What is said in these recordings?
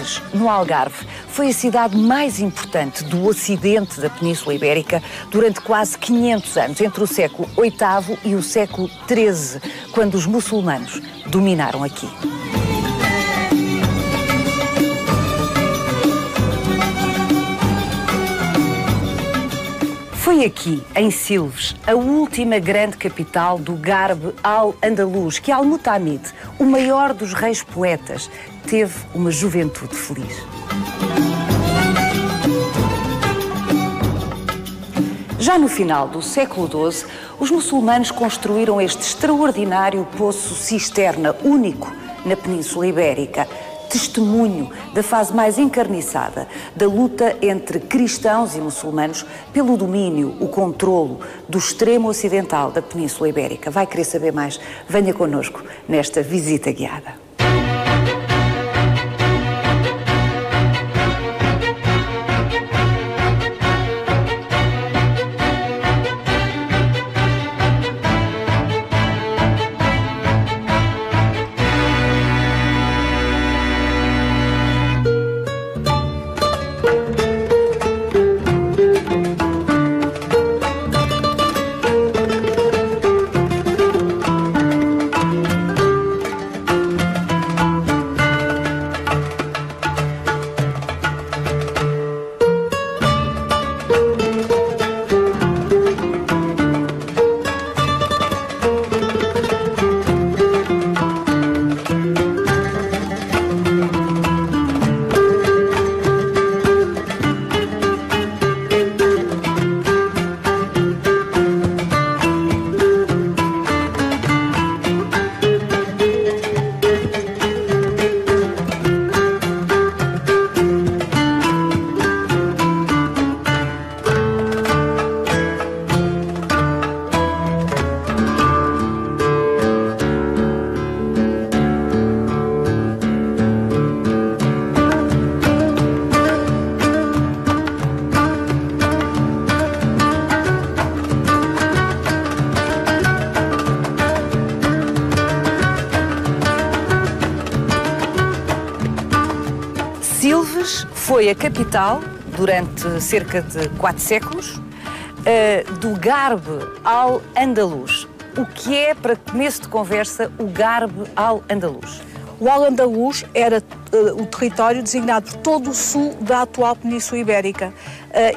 Silves, no Algarve, foi a cidade mais importante do ocidente da Península Ibérica durante quase 500 anos, entre o século VIII e o século XIII, quando os muçulmanos dominaram aqui. Foi aqui, em Silves, a última grande capital do Garbe al-Andalus, que Al-Mutamid, o maior dos reis poetas, teve uma juventude feliz. Já no final do século XII, os muçulmanos construíram este extraordinário poço cisterna único na Península Ibérica, testemunho da fase mais encarniçada da luta entre cristãos e muçulmanos pelo domínio, o controlo do extremo ocidental da Península Ibérica. Vai querer saber mais? Venha connosco nesta visita guiada. Silves foi a capital, durante cerca de 4 séculos, do Garbe al-Andalus. O que é, para começo de conversa, o Garbe al-Andalus? O Al-Andalus era o território designado por todo o sul da atual Península Ibérica.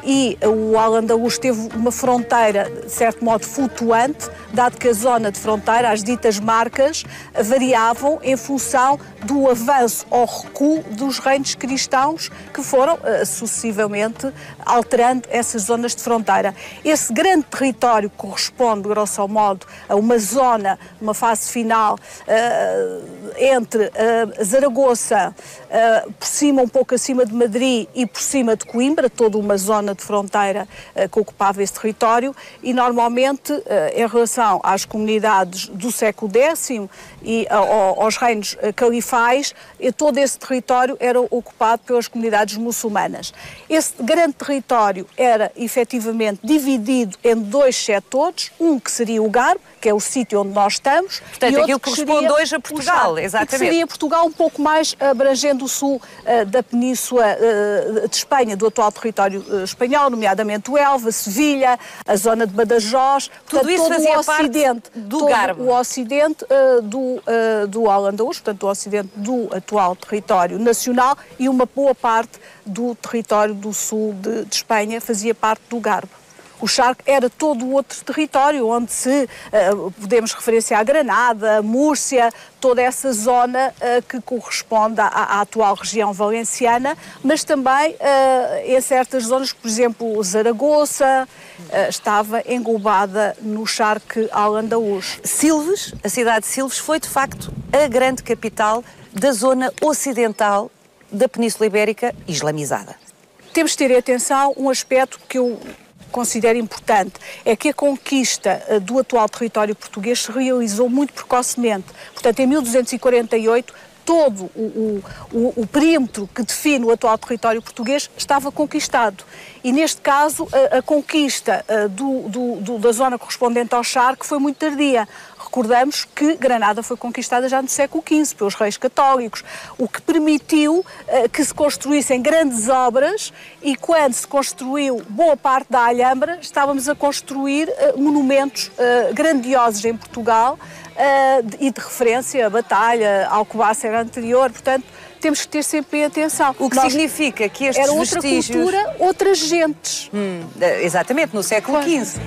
E o Al-Andalus teve uma fronteira, de certo modo, flutuante, dado que a zona de fronteira, as ditas marcas, variavam em função do avanço ou recuo dos reinos cristãos que foram sucessivamente alterando essas zonas de fronteira. Esse grande território corresponde, grosso modo, a uma zona, uma fase final, entre Zaragoza, por cima, um pouco acima de Madrid e por cima de Coimbra, toda uma zona de fronteira que ocupava esse território, e normalmente, em relação às comunidades do século X e aos reinos califais, todo esse território era ocupado pelas comunidades muçulmanas. Esse grande território era efetivamente dividido em 2 setores, um que seria o Garbe, que é o sítio onde nós estamos. Portanto, aquilo que corresponde hoje a Portugal, exatamente. Que seria Portugal um pouco mais abrangendo o sul da península de Espanha, do atual território espanhol, nomeadamente o Elva, Sevilha, a zona de Badajoz. Tudo isso fazia parte do Garbe. O ocidente do Al-Andalus, portanto, o ocidente do atual território nacional, e uma boa parte do território do sul de Espanha fazia parte do Garbe. O Charque era todo o outro território, onde podemos referenciar a Granada, Múrcia, toda essa zona que corresponde à atual região valenciana, mas também em certas zonas, por exemplo, Zaragoza, estava englobada no Charque al-Andalus. Silves, a cidade de Silves, foi de facto a grande capital da zona ocidental da Península Ibérica islamizada. Temos de ter atenção um aspecto que eu considero importante, é que a conquista do atual território português se realizou muito precocemente. Portanto, em 1248, todo o perímetro que define o atual território português estava conquistado. E, neste caso, a conquista da zona correspondente ao Charque foi muito tardia. recordamos que Granada foi conquistada já no século XV pelos reis católicos, o que permitiu que se construíssem grandes obras, e quando se construiu boa parte da Alhambra, estávamos a construir monumentos grandiosos em Portugal e de referência, a Batalha, Alcobaça anterior, portanto, temos que ter sempre atenção. O que significa que estes vestígios... Era outra cultura, outras gentes. Exatamente, no século XV.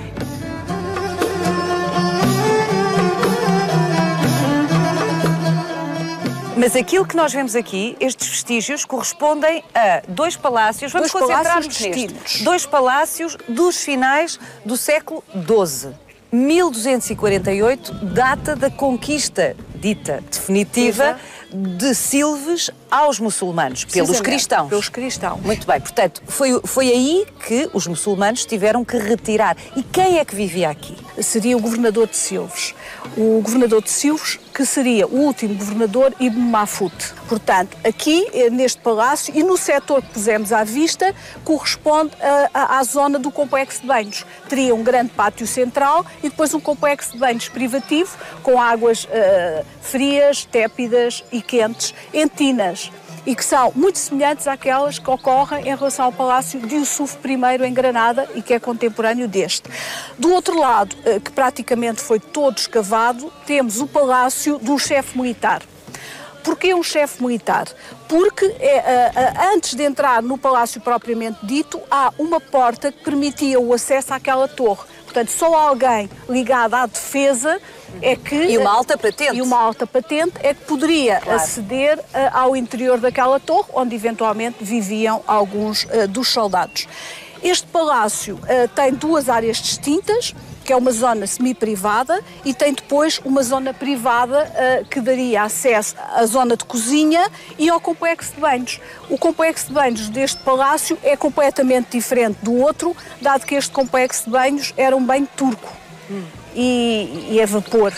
Mas aquilo que nós vemos aqui, estes vestígios, correspondem a dois palácios, vamos concentrar-nos neste, dois palácios dos finais do século XII. 1248, data da conquista dita definitiva de Silves aos muçulmanos, pelos cristãos. Pelos cristãos. Muito bem, portanto, foi aí que os muçulmanos tiveram que retirar. E quem é que vivia aqui? Seria o governador de Silves. O governador de Silves, que seria o último governador, Ibn Mahfud. Portanto, aqui, neste palácio, e no setor que pusemos à vista, corresponde à zona do complexo de banhos. Teria um grande pátio central e depois um complexo de banhos privativo, com águas frias, tépidas e quentes, em tinas, e que são muito semelhantes àquelas que ocorrem em relação ao Palácio de Yusuf I em Granada e que é contemporâneo deste. Do outro lado, que praticamente foi todo escavado, temos o Palácio do chefe militar. Porquê um chefe militar? Porque antes de entrar no palácio propriamente dito, há uma porta que permitia o acesso àquela torre. Portanto, só alguém ligado à defesa é que... E uma alta patente. E uma alta patente é que poderia aceder ao interior daquela torre, onde eventualmente viviam alguns dos soldados. Este palácio tem duas áreas distintas, que é uma zona semi-privada, e tem depois uma zona privada que daria acesso à zona de cozinha e ao complexo de banhos. O complexo de banhos deste palácio é completamente diferente do outro, dado que este complexo de banhos era um banho turco e a vapor.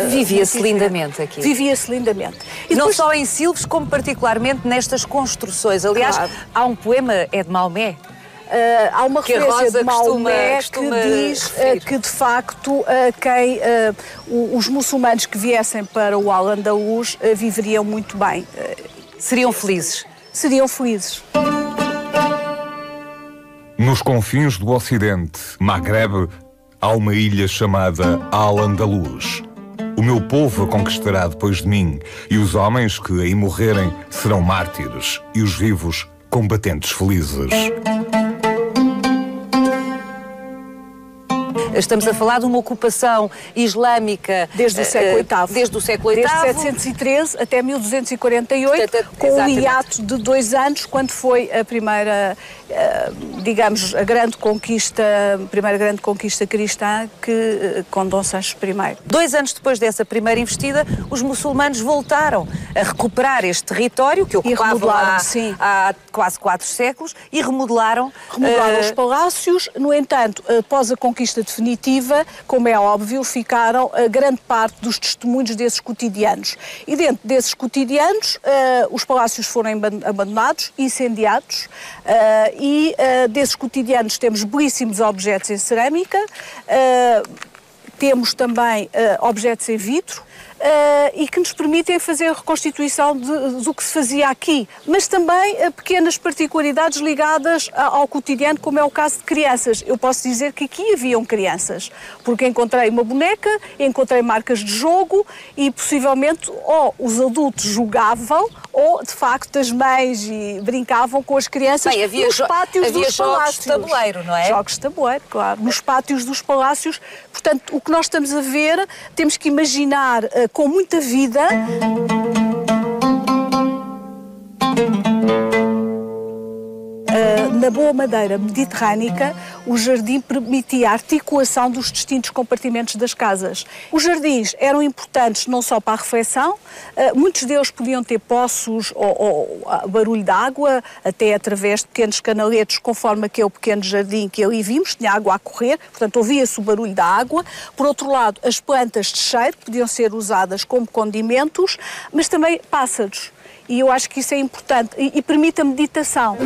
Vivia-se lindamente aqui. Vivia-se lindamente. E depois... Não só em Silves, como particularmente nestas construções. Aliás, há um poema, é de Maomé. Há uma referência de Maomé que diz que, de facto, os muçulmanos que viessem para o Al-Andalus viveriam muito bem. Seriam felizes? Seriam felizes. Nos confins do Ocidente, Maghreb, há uma ilha chamada Al-Andalus. O meu povo a conquistará depois de mim, e os homens que aí morrerem serão mártires, e os vivos combatentes felizes. Estamos a falar de uma ocupação islâmica desde o século VIII. Desde o século VIII. Desde 713 até 1248, portanto, com um hiato de 2 anos, quando foi a primeira, digamos, a primeira grande conquista cristã com Dom Sancho I. 2 anos depois dessa primeira investida, os muçulmanos voltaram a recuperar este território que ocupavam há quase 4 séculos e remodelaram os palácios. No entanto, após a conquista definitiva, como é óbvio, ficaram grande parte dos testemunhos desses cotidianos. E dentro desses cotidianos, os palácios foram abandonados, incendiados, e desses cotidianos temos belíssimos objetos em cerâmica, temos também objetos em vidro, e que nos permitem fazer a reconstituição do que se fazia aqui, mas também pequenas particularidades ligadas ao cotidiano, como é o caso de crianças. Eu posso dizer que aqui haviam crianças, porque encontrei uma boneca, encontrei marcas de jogo e possivelmente ou os adultos jogavam ou, de facto, as mães brincavam com as crianças nos pátios dos palácios. Jogos de tabuleiro, não é? Jogos de tabuleiro, claro, nos pátios dos palácios. Portanto, o que nós estamos a ver, temos que imaginar com muita vida. Na boa madeira mediterrânica, o jardim permitia a articulação dos distintos compartimentos das casas. Os jardins eram importantes não só para a refeição, muitos deles podiam ter poços ou barulho de água, até através de pequenos canaletos, conforme aquele pequeno jardim que ali vimos, tinha água a correr, portanto ouvia-se o barulho da água. Por outro lado, as plantas de cheiro podiam ser usadas como condimentos, mas também pássaros. E eu acho que isso é importante e permite a meditação.